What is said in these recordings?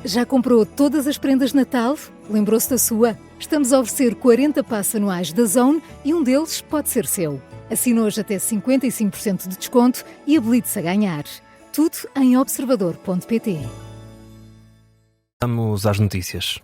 Já comprou todas as prendas de Natal? Lembrou-se da sua? Estamos a oferecer 40 passes anuais da Zone e um deles pode ser seu. Assine hoje até 55% de desconto e habilite-se a ganhar. Tudo em observador.pt. Vamos às notícias.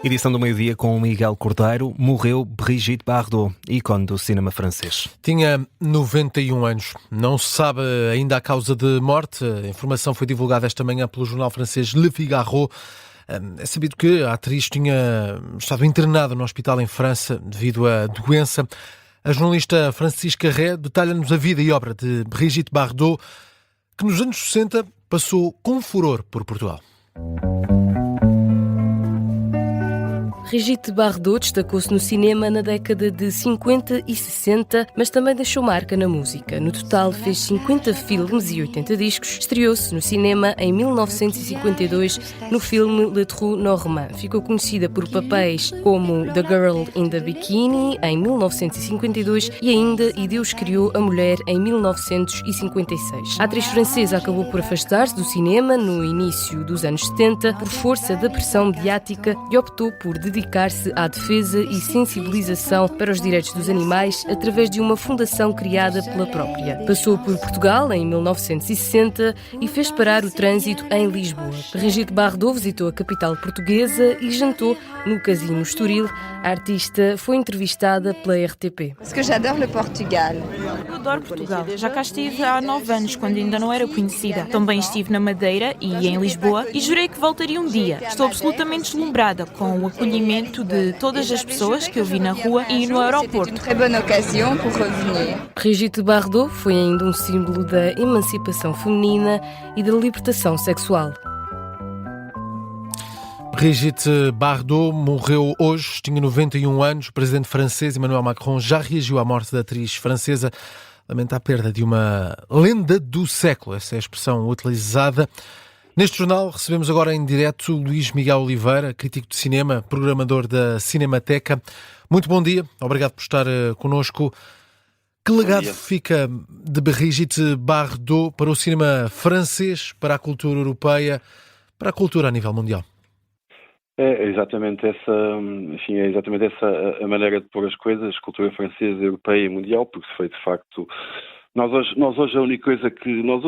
Edição do meio-dia com Miguel Cordeiro. Morreu Brigitte Bardot, ícone do cinema francês. Tinha 91 anos. Não se sabe ainda a causa de morte. A informação foi divulgada esta manhã pelo jornal francês Le Figaro. É sabido que a atriz tinha estado internada no hospital em França devido à doença. A jornalista Francisca Ré detalha-nos a vida e obra de Brigitte Bardot, que nos anos 60 passou com furor por Portugal. Brigitte Bardot destacou-se no cinema na década de 50 e 60, mas também deixou marca na música. No total, fez 50 filmes e 80 discos. Estreou-se no cinema em 1952 no filme Le Trou Normand. Ficou conhecida por papéis como The Girl in the Bikini, em 1952, e ainda E Deus Criou a Mulher, em 1956. A atriz francesa acabou por afastar-se do cinema no início dos anos 70 por força da pressão mediática e optou por dedicar-se à defesa e sensibilização para os direitos dos animais através de uma fundação criada pela própria. Passou por Portugal em 1960 e fez parar o trânsito em Lisboa. Brigitte Bardot visitou a capital portuguesa e jantou no Casino Estoril. A artista foi entrevistada pela RTP. Porque j'adore le Portugal. Eu adoro Portugal. Já cá estive há 9 anos, quando ainda não era conhecida. Também estive na Madeira e em Lisboa e jurei que voltaria um dia. Estou absolutamente deslumbrada com o acolhimento de todas as pessoas que eu vi na rua e no aeroporto. Brigitte Bardot foi ainda um símbolo da emancipação feminina e da libertação sexual. Brigitte Bardot morreu hoje, tinha 91 anos. O presidente francês Emmanuel Macron já reagiu à morte da atriz francesa. Lamenta a perda de uma lenda do século, essa é a expressão utilizada. Neste jornal recebemos agora em direto Luís Miguel Oliveira, crítico de cinema, programador da Cinemateca. Muito bom dia, obrigado por estar connosco. Que legado fica de Brigitte Bardot para o cinema francês, para a cultura europeia, para a cultura a nível mundial? É exatamente essa a maneira de pôr as coisas, cultura francesa, europeia e mundial, porque foi de facto... Nós hoje a única coisa que... Nós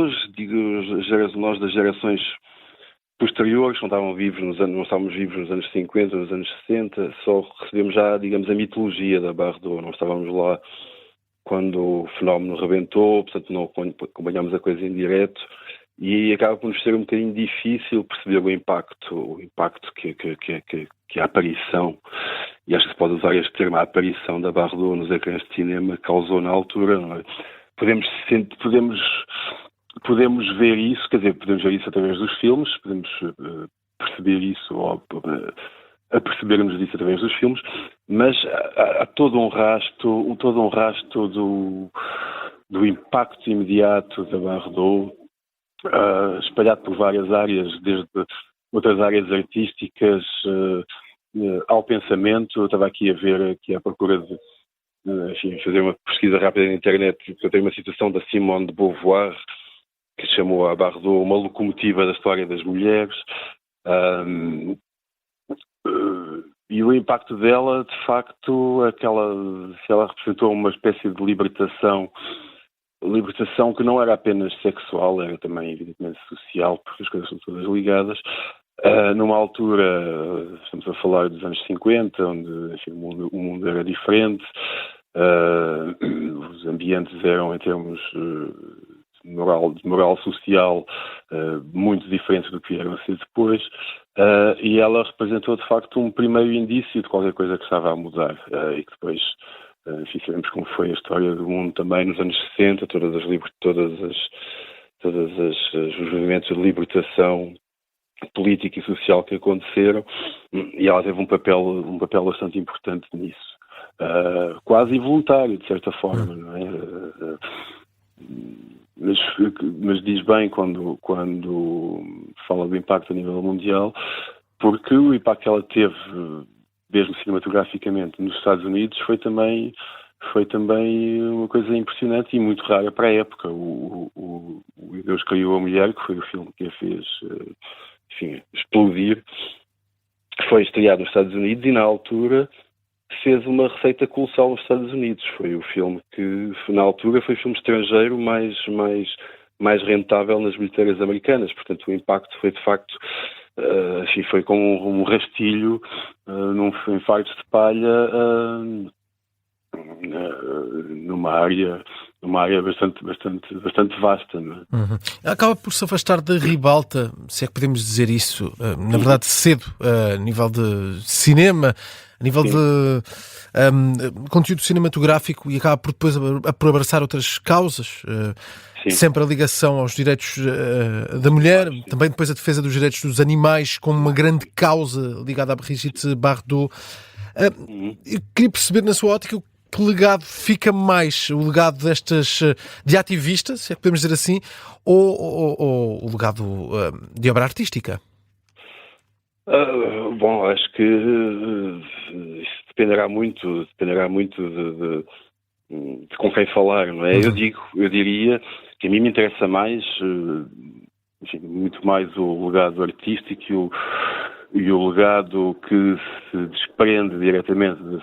das gerações posteriores, não estávamos vivos nos anos 50, nos anos 60, só recebemos já, digamos, a mitologia da Bardot. Não estávamos lá quando o fenómeno rebentou, portanto não acompanhámos a coisa em direto e acaba por nos ser um bocadinho difícil perceber o impacto que a aparição, e acho que se pode usar este termo, a aparição da Bardot nos ecrãs de cinema causou na altura, não é? Podemos ver isso, quer dizer, podemos ver isso através dos filmes, podemos perceber isso, ou apercebermos disso através dos filmes, mas há todo um rasto do impacto imediato da Bardot, espalhado por várias áreas, desde outras áreas artísticas ao pensamento. Eu estava aqui à procura de fazer uma pesquisa rápida na internet. Eu tenho uma citação da Simone de Beauvoir, que chamou a Bardot uma locomotiva da história das mulheres. E o impacto dela, de facto, ela representou uma espécie de libertação que não era apenas sexual, era também, evidentemente, social, porque as coisas são todas ligadas. Numa altura, estamos a falar dos anos 50, onde o mundo era diferente, os ambientes eram, em termos de moral social, muito diferentes do que vieram a ser depois, e ela representou, de facto, um primeiro indício de qualquer coisa que estava a mudar, e que depois, sabemos como foi a história do mundo também nos anos 60, todos os movimentos de libertação política e social que aconteceram, e ela teve um papel bastante importante nisso, quase involuntário, de certa forma, não é? Mas diz bem quando fala do impacto a nível mundial, porque o impacto que ela teve, mesmo cinematograficamente, nos Estados Unidos, foi também foi também uma coisa impressionante e muito rara para a época. O Deus Caiu a Mulher, que foi o filme que a fez, enfim, explodir, foi estreado nos Estados Unidos e, na altura, fez uma receita colossal nos Estados Unidos. Foi o filme que, na altura, foi o filme estrangeiro mais rentável nas bilheteiras americanas. Portanto, o impacto foi, de facto, assim, foi como um rastilho num fardo de palha numa área bastante vasta, não é? Uhum. Acaba por se afastar da ribalta, se é que podemos dizer isso, na verdade cedo, a nível de cinema, a nível de conteúdo cinematográfico, e acaba por depois por abraçar outras causas, sempre a ligação aos direitos da mulher, também depois a defesa dos direitos dos animais como uma grande causa ligada à Brigitte Bardot. Eu queria perceber, na sua ótica, que legado fica mais? O legado de ativista, se é que podemos dizer assim, ou o legado de obra artística? Bom, acho que isso dependerá muito de com quem falar, não é? Eu diria que a mim me interessa mais, enfim, muito mais o legado artístico e o legado que se desprende diretamente do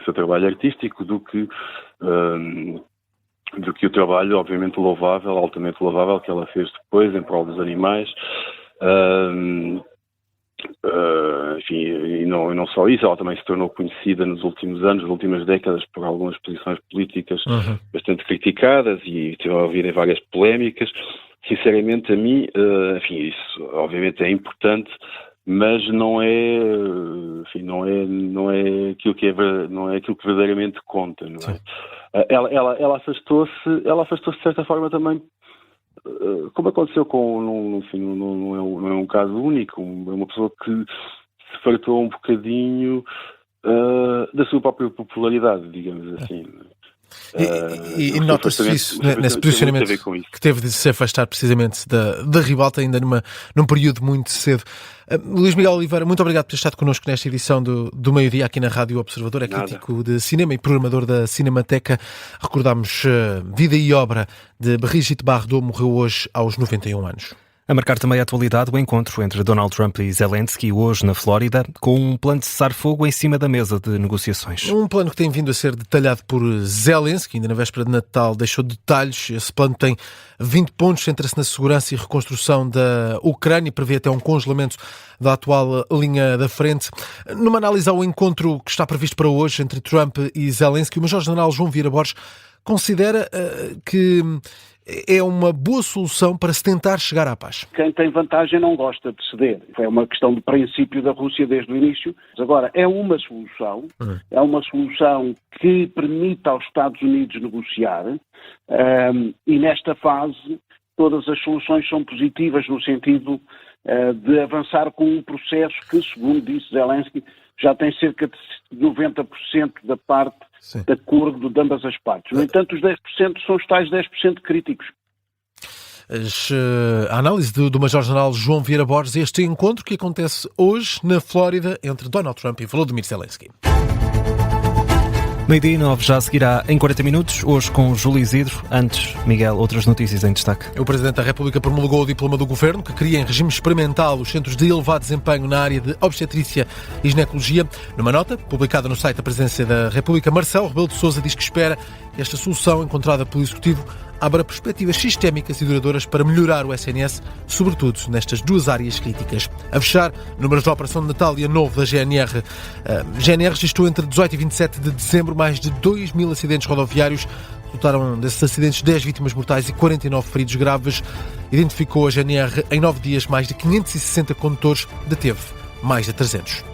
seu trabalho artístico do que o trabalho, obviamente, altamente louvável, que ela fez depois em prol dos animais. Enfim, e não só isso, ela também se tornou conhecida nos últimos anos, nas últimas décadas, por algumas posições políticas bastante criticadas e teve a ouvir em várias polémicas. Sinceramente, a mim, enfim, isso obviamente é importante, mas não é aquilo que verdadeiramente conta, não é? Ela afastou-se de certa forma também, como aconteceu não é um caso único, é uma pessoa que se fartou um bocadinho da sua própria popularidade, digamos assim. E nota-se isso nesse posicionamento que teve de se afastar precisamente da ribalta, ainda num período muito cedo. Luís Miguel Oliveira, muito obrigado por ter estado connosco nesta edição do Meio-Dia aqui na Rádio Observador. É crítico de cinema e programador da Cinemateca. Recordámos vida e obra de Brigitte Bardot, morreu hoje aos 91 anos. A marcar também a atualidade, o encontro entre Donald Trump e Zelensky, hoje na Flórida, com um plano de cessar-fogo em cima da mesa de negociações. Um plano que tem vindo a ser detalhado por Zelensky, ainda na véspera de Natal deixou detalhes. Esse plano tem 20 pontos, centra-se na segurança e reconstrução da Ucrânia e prevê até um congelamento da atual linha da frente. Numa análise ao encontro que está previsto para hoje entre Trump e Zelensky, o Major-General João Vieira Borges considera que é uma boa solução para se tentar chegar à paz. Quem tem vantagem não gosta de ceder. É uma questão de princípio da Rússia desde o início. Agora, é uma solução que permite aos Estados Unidos negociar e nesta fase todas as soluções são positivas no sentido de avançar com um processo que, segundo disse Zelensky, já tem cerca de 90% da parte de acordo de ambas as partes. No entanto, os 10% são os tais 10% críticos. A análise do Major-General João Vieira Borges, este encontro que acontece hoje na Flórida entre Donald Trump e Volodymyr Zelensky. Meio-dia e 9 já seguirá em 40 minutos, hoje com Júlio Isidro. Antes, Miguel, outras notícias em destaque. O Presidente da República promulgou o diploma do Governo, que cria em regime experimental os centros de elevado desempenho na área de obstetrícia e ginecologia. Numa nota, publicada no site da Presidência da República, Marcelo Rebelo de Sousa diz que espera que esta solução encontrada pelo Executivo abra perspectivas sistémicas e duradouras para melhorar o SNS, sobretudo nestas duas áreas críticas. A fechar, números da Operação de Natal e Ano Novo da GNR. A GNR registrou entre 18 e 27 de dezembro mais de 2.000 acidentes rodoviários. Resultaram desses acidentes 10 vítimas mortais e 49 feridos graves. Identificou a GNR em 9 dias mais de 560 condutores, deteve mais de 300.